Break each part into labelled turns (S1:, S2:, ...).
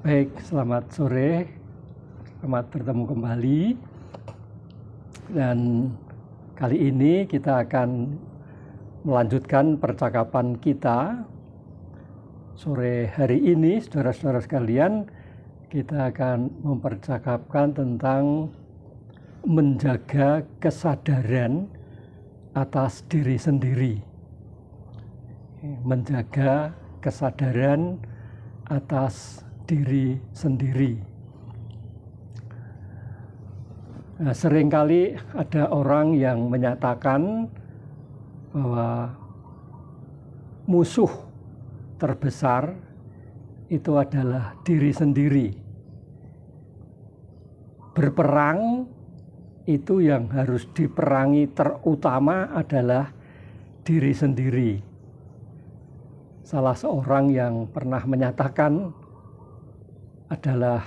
S1: Baik, selamat sore, selamat bertemu kembali. Dan kali ini kita akan melanjutkan percakapan kita. Sore hari ini, saudara-saudara sekalian, kita akan mempercakapkan tentang menjaga kesadaran atas diri sendiri. Menjaga kesadaran atas diri sendiri. Nah, seringkali ada orang yang menyatakan bahwa musuh terbesar itu adalah diri sendiri. Berperang itu yang harus diperangi terutama adalah diri sendiri. Salah seorang yang pernah menyatakan adalah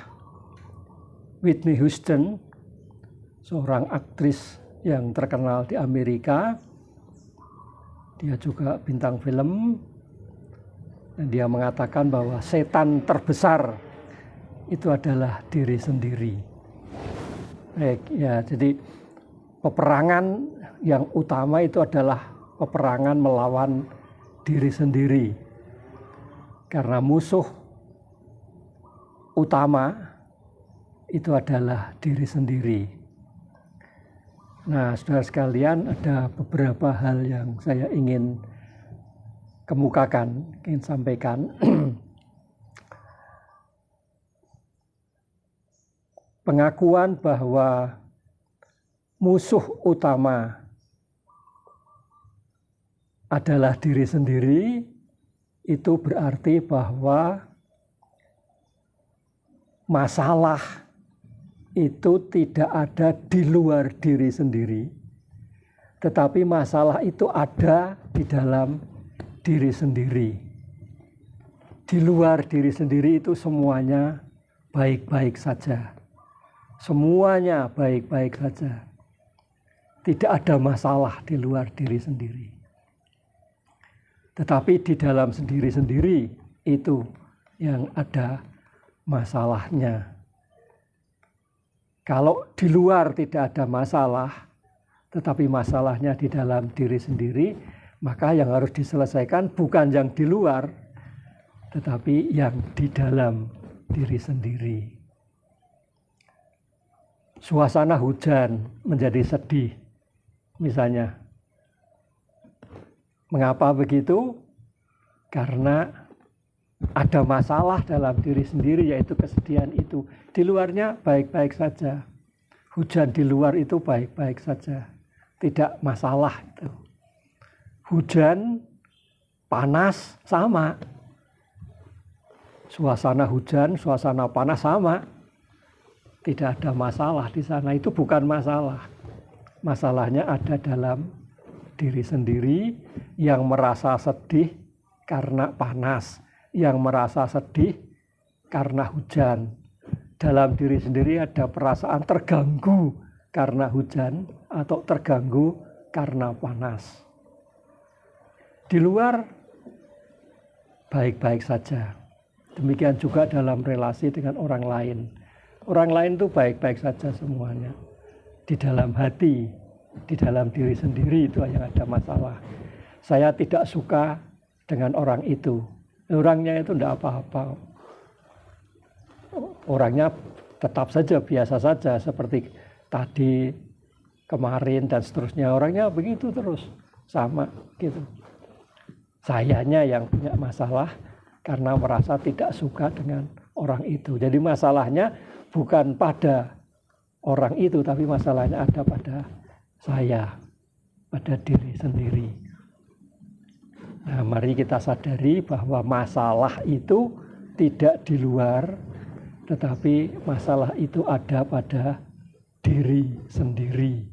S1: Whitney Houston, seorang aktris yang terkenal di Amerika. Dia juga bintang film, dan dia mengatakan bahwa setan terbesar itu adalah diri sendiri. Baik, ya, jadi peperangan yang utama itu adalah peperangan melawan diri sendiri, karena musuh utama itu adalah diri sendiri. Nah, saudara sekalian, ada beberapa hal yang saya ingin kemukakan, ingin sampaikan. Pengakuan bahwa musuh utama adalah diri sendiri itu berarti bahwa masalah itu tidak ada di luar diri sendiri, tetapi masalah itu ada di dalam diri sendiri. Di luar diri sendiri itu semuanya baik-baik saja. Semuanya baik-baik saja. Tidak ada masalah di luar diri sendiri. Tetapi di dalam sendiri-sendiri itu yang ada masalahnya. Kalau di luar tidak ada masalah, tetapi masalahnya di dalam diri sendiri, maka yang harus diselesaikan bukan yang di luar, tetapi yang di dalam diri sendiri. Suasana hujan menjadi sedih, misalnya. Mengapa begitu? Karena ada masalah dalam diri sendiri, yaitu kesedihan itu. Di luarnya baik-baik saja. Hujan di luar itu baik-baik saja. Tidak masalah itu. Hujan, panas sama. Suasana hujan, suasana panas sama. Tidak ada masalah di sana. Itu bukan masalah. Masalahnya ada dalam diri sendiri yang merasa sedih karena panas, yang merasa sedih karena hujan. Dalam diri sendiri ada perasaan terganggu karena hujan atau terganggu karena panas. Di luar baik-baik saja. Demikian juga dalam relasi dengan orang lain. Orang lain itu baik-baik saja semuanya. Di dalam hati, di dalam diri sendiri itu yang ada masalah. Saya tidak suka dengan orang itu. Orangnya itu tidak apa-apa. Orangnya tetap saja, biasa saja, seperti tadi, kemarin, dan seterusnya. Orangnya begitu terus, sama gitu. Sayanya yang punya masalah karena merasa tidak suka dengan orang itu. Jadi masalahnya bukan pada orang itu, tapi masalahnya ada pada saya, pada diri sendiri. Nah, mari kita sadari bahwa masalah itu tidak di luar, tetapi masalah itu ada pada diri sendiri.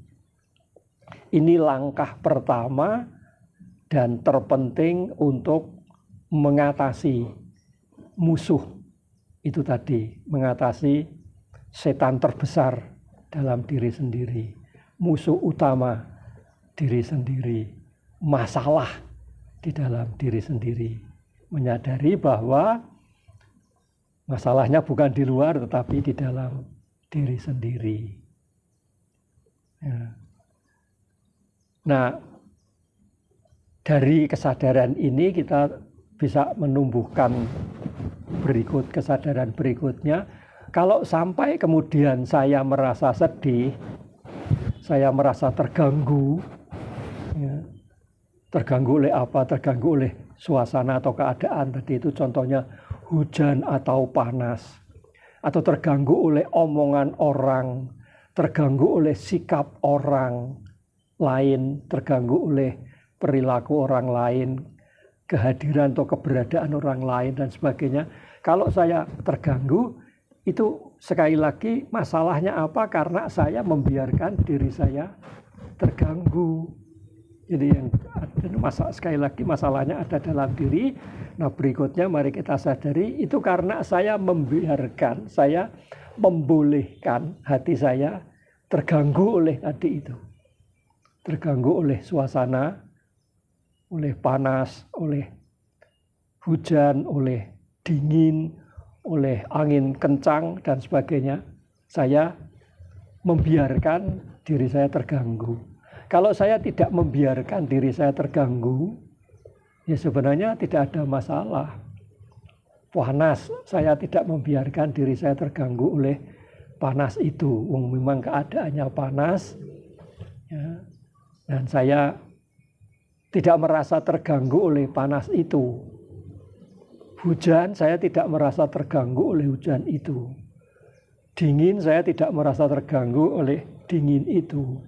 S1: Ini langkah pertama dan terpenting untuk mengatasi musuh itu tadi, mengatasi setan terbesar dalam diri sendiri. Musuh utama diri sendiri, masalah di dalam diri sendiri. Menyadari bahwa Masalahnya bukan di luar tetapi di dalam diri sendiri. Ya. Nah, dari kesadaran ini kita bisa menumbuhkan kesadaran berikutnya. Kalau sampai kemudian saya merasa sedih, saya merasa terganggu, ya, terganggu oleh apa? Terganggu oleh suasana atau keadaan. Tadi itu contohnya hujan atau panas, atau terganggu oleh omongan orang, terganggu oleh sikap orang lain, terganggu oleh perilaku orang lain, kehadiran atau keberadaan orang lain dan sebagainya. Kalau saya terganggu, itu sekali lagi masalahnya apa? Karena saya membiarkan diri saya terganggu. Jadi yang sekali lagi masalahnya ada dalam diri. Nah, berikutnya mari kita sadari itu karena saya membiarkan, saya membolehkan hati saya terganggu oleh tadi itu. Terganggu oleh suasana, oleh panas, oleh hujan, oleh dingin, oleh angin kencang dan sebagainya. Saya membiarkan diri saya terganggu. Kalau saya tidak membiarkan diri saya terganggu, ya sebenarnya tidak ada masalah. Panas, saya tidak membiarkan diri saya terganggu oleh panas itu. Memang keadaannya panas, ya, dan saya tidak merasa terganggu oleh panas itu. Hujan, saya tidak merasa terganggu oleh hujan itu. Dingin, saya tidak merasa terganggu oleh dingin itu.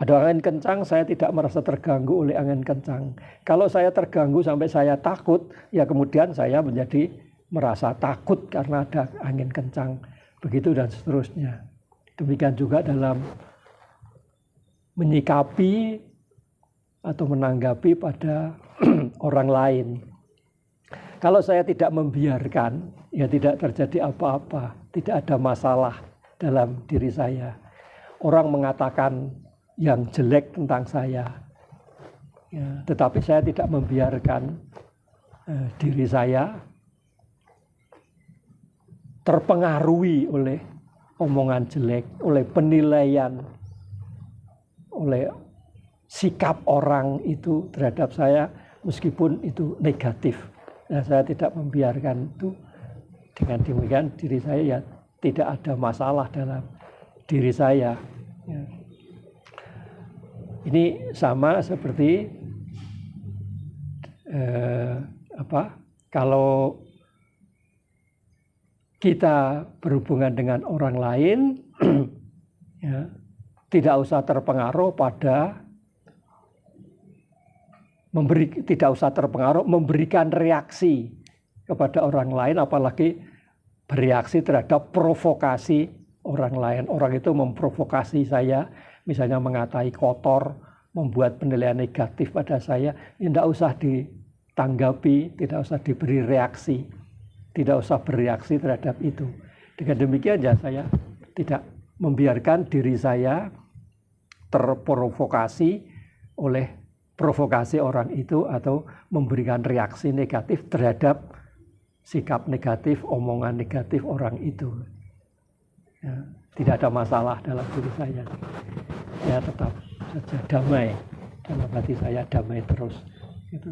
S1: Ada angin kencang, saya tidak merasa terganggu oleh angin kencang. Kalau saya terganggu sampai saya takut, ya kemudian saya menjadi merasa takut karena ada angin kencang. Begitu dan seterusnya. Demikian juga dalam menyikapi atau menanggapi pada orang lain. Kalau saya tidak membiarkan, ya tidak terjadi apa-apa, tidak ada masalah dalam diri saya. Orang mengatakan yang jelek tentang saya, ya, tetapi saya tidak membiarkan diri saya terpengaruhi oleh omongan jelek, oleh penilaian, oleh sikap orang itu terhadap saya, meskipun itu negatif. Nah, saya tidak membiarkan itu. Dengan demikian diri saya ya tidak ada masalah dalam diri saya. Ya. Ini sama seperti kalau kita berhubungan dengan orang lain, ya, tidak usah terpengaruh pada memberikan reaksi kepada orang lain, apalagi bereaksi terhadap provokasi orang lain. Orang itu memprovokasi saya, misalnya mengatai kotor, membuat penilaian negatif pada saya, ya tidak usah ditanggapi, tidak usah diberi reaksi, tidak usah bereaksi terhadap itu. Dengan demikian ya saya tidak membiarkan diri saya terprovokasi oleh provokasi orang itu atau memberikan reaksi negatif terhadap sikap negatif, omongan negatif orang itu. Ya, tidak ada masalah dalam diri saya. Ya tetap saja damai, dalam hati saya damai terus. Gitu.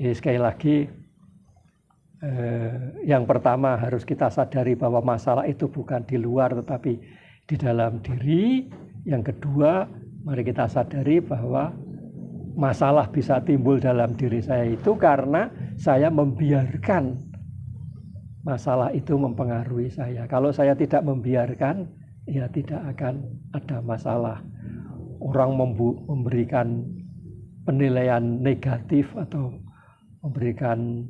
S1: Jadi sekali lagi, yang pertama harus kita sadari bahwa masalah itu bukan di luar tetapi di dalam diri. Yang kedua, mari kita sadari bahwa masalah bisa timbul dalam diri saya itu karena saya membiarkan masalah itu mempengaruhi saya. Kalau saya tidak membiarkan, ya tidak akan ada masalah. Orang memberikan penilaian negatif atau memberikan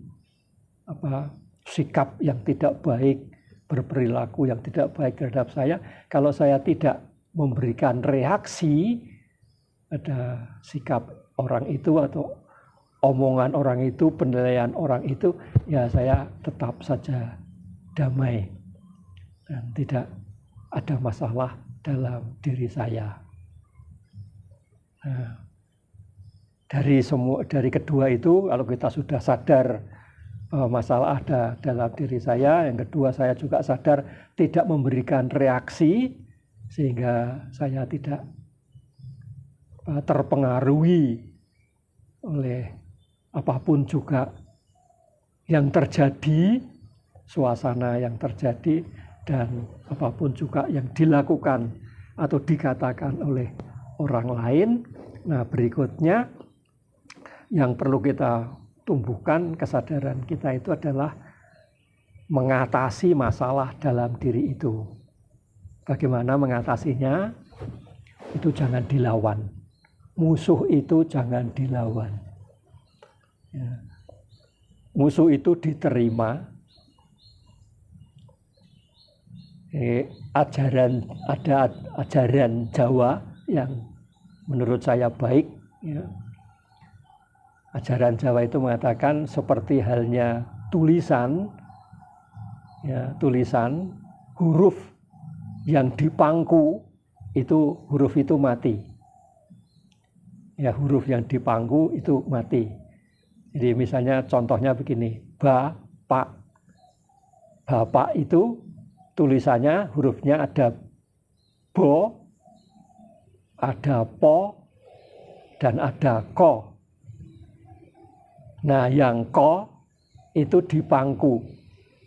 S1: sikap yang tidak baik, berperilaku yang tidak baik terhadap saya. Kalau saya tidak memberikan reaksi pada sikap orang itu atau omongan orang itu, penilaian orang itu, ya saya tetap saja damai dan tidak ada masalah dalam diri saya. Nah, dari kedua itu, kalau kita sudah sadar masalah ada dalam diri saya. Yang kedua, saya juga sadar tidak memberikan reaksi sehingga saya tidak terpengaruhi oleh apapun juga yang terjadi, suasana yang terjadi, dan apapun juga yang dilakukan atau dikatakan oleh orang lain. Nah, berikutnya yang perlu kita tumbuhkan kesadaran kita itu adalah mengatasi masalah dalam diri itu. Bagaimana mengatasinya? Itu jangan dilawan. Musuh itu jangan dilawan. Ya. Musuh itu diterima. Ada ajaran Jawa yang menurut saya baik. Ya. Ajaran Jawa itu mengatakan seperti halnya tulisan, ya, tulisan huruf yang dipangku itu huruf itu mati. Ya, huruf yang dipangku itu mati. Jadi misalnya contohnya begini, bapak. Bapak itu tulisannya hurufnya ada bo, ada po, dan ada ko. Nah, yang ko itu dipangku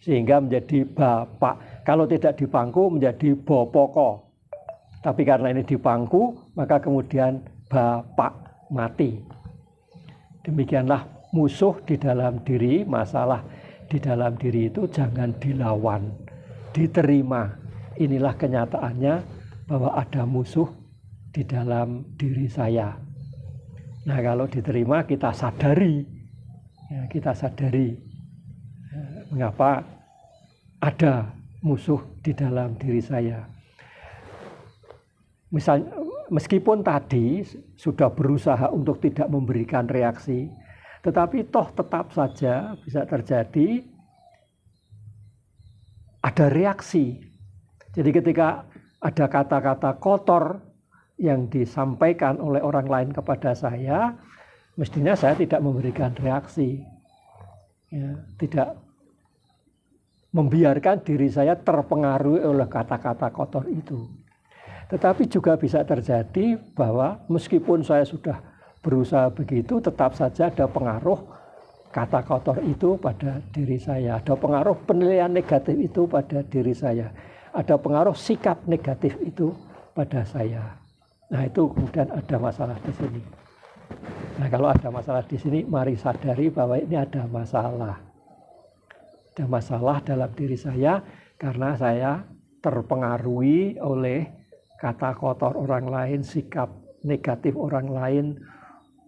S1: sehingga menjadi bapak. Kalau tidak dipangku menjadi bopoko. Tapi karena ini dipangku, maka kemudian bapak mati. Demikianlah musuh di dalam diri, masalah di dalam diri itu jangan dilawan, diterima. Inilah kenyataannya bahwa ada musuh di dalam diri saya. Nah, kalau diterima kita sadari, ya, kita sadari mengapa ada musuh di dalam diri saya. Misalnya, meskipun tadi sudah berusaha untuk tidak memberikan reaksi, tetapi toh tetap saja bisa terjadi ada reaksi. Jadi ketika ada kata-kata kotor yang disampaikan oleh orang lain kepada saya, mestinya saya tidak memberikan reaksi. Ya, tidak membiarkan diri saya terpengaruhi oleh kata-kata kotor itu. Tetapi juga bisa terjadi bahwa meskipun saya sudah berusaha begitu, tetap saja ada pengaruh kata kotor itu pada diri saya. Ada pengaruh penilaian negatif itu pada diri saya. Ada pengaruh sikap negatif itu pada saya. Nah, itu kemudian ada masalah di sini. Nah, kalau ada masalah di sini, mari sadari bahwa ini ada masalah. Ada masalah dalam diri saya karena saya terpengaruhi oleh kata kotor orang lain, sikap negatif orang lain,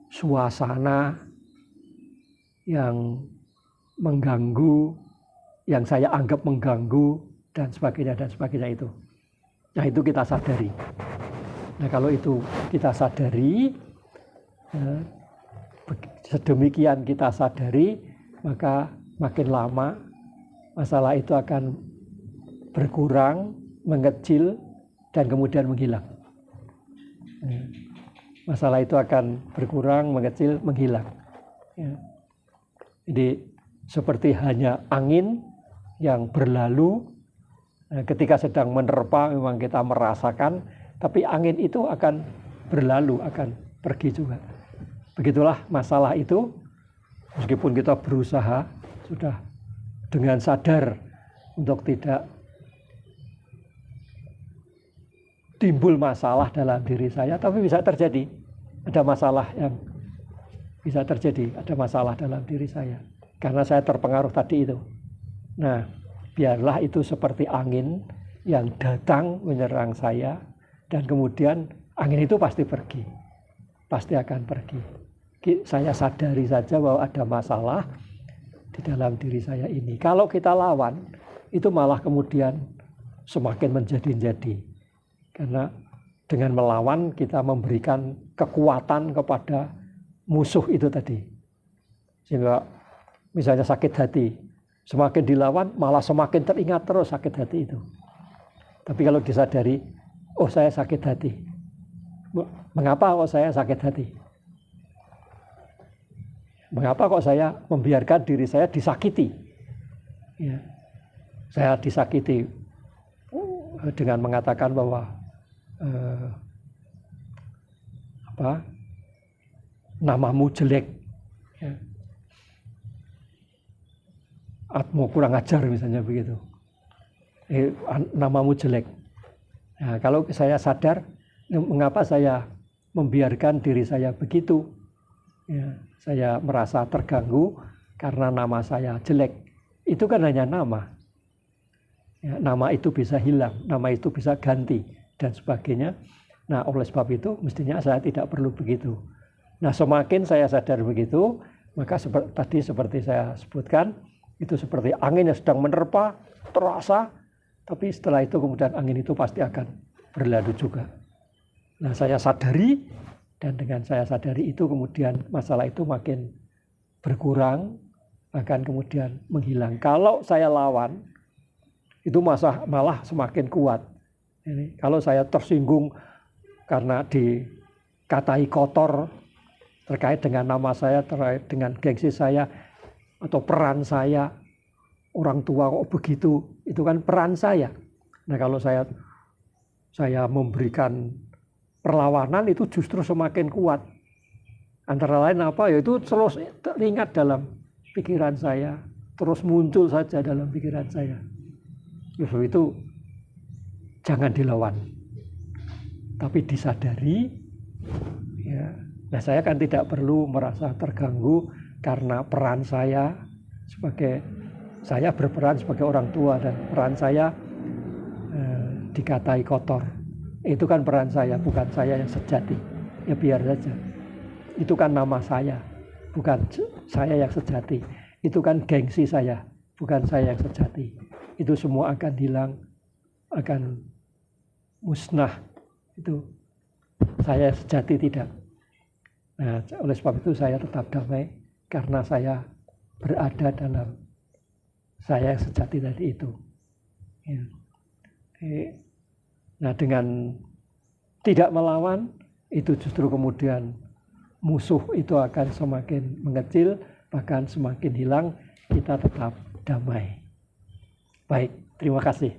S1: suasana yang mengganggu, yang saya anggap mengganggu, dan sebagainya itu. Nah, itu kita sadari. Nah, kalau itu kita sadari, sedemikian kita sadari, maka makin lama masalah itu akan berkurang, mengecil, dan kemudian menghilang. Masalah itu akan berkurang, mengecil, menghilang. Ya. Jadi seperti hanya angin yang berlalu, ketika sedang menerpa memang kita merasakan, tapi angin itu akan berlalu, akan pergi juga. Begitulah masalah itu, meskipun kita berusaha sudah dengan sadar untuk tidak timbul masalah dalam diri saya, tapi bisa terjadi. Ada masalah yang bisa terjadi, ada masalah dalam diri saya. Karena saya terpengaruh tadi itu. Nah, biarlah itu seperti angin yang datang menyerang saya, dan kemudian angin itu pasti pergi. Pasti akan pergi. Saya sadari saja bahwa ada masalah di dalam diri saya ini. Kalau kita lawan, itu malah kemudian semakin menjadi-jadi. Karena dengan melawan kita memberikan kekuatan kepada musuh itu tadi. Sehingga misalnya sakit hati, semakin dilawan malah semakin teringat terus sakit hati itu. Tapi kalau disadari, oh saya sakit hati. Mengapa kok saya sakit hati? Mengapa kok saya membiarkan diri saya disakiti? Ya, saya disakiti dengan mengatakan bahwa namamu jelek, ya. Atmo kurang ajar misalnya begitu. Namamu jelek. Nah, kalau saya sadar, mengapa saya membiarkan diri saya begitu? Ya, saya merasa terganggu karena nama saya jelek. Itu kan hanya nama. Ya, nama itu bisa hilang, nama itu bisa ganti, dan sebagainya. Nah, oleh sebab itu, mestinya saya tidak perlu begitu. Nah, semakin saya sadar begitu, maka tadi seperti saya sebutkan, itu seperti angin yang sedang menerpa, terasa, tapi setelah itu kemudian angin itu pasti akan berlalu juga. Nah, saya sadari, dan dengan saya sadari itu kemudian masalah itu makin berkurang, bahkan kemudian menghilang. Kalau saya lawan, itu malah semakin kuat. Ini, kalau saya tersinggung karena dikatai kotor terkait dengan nama saya, terkait dengan gengsi saya, atau peran saya, orang tua kok begitu, itu kan peran saya. Nah, kalau saya memberikan perlawanan, itu justru semakin kuat. Antara lain apa? Yaitu terus teringat dalam pikiran saya, terus muncul saja dalam pikiran saya. Justru itu jangan dilawan, tapi disadari. Ya. Nah, saya kan tidak perlu merasa terganggu karena peran saya berperan sebagai orang tua, dan peran saya dikatai kotor. Itu kan peran saya, bukan saya yang sejati. Ya biar saja. Itu kan nama saya, bukan saya yang sejati. Itu kan gengsi saya, bukan saya yang sejati. Itu semua akan hilang, akan musnah. Itu saya sejati tidak. Nah, oleh sebab itu saya tetap damai, karena saya berada dalam saya yang sejati tadi itu. Ya. Nah, dengan tidak melawan, itu justru kemudian musuh itu akan semakin mengecil, bahkan semakin hilang. Kita tetap damai. Baik, terima kasih.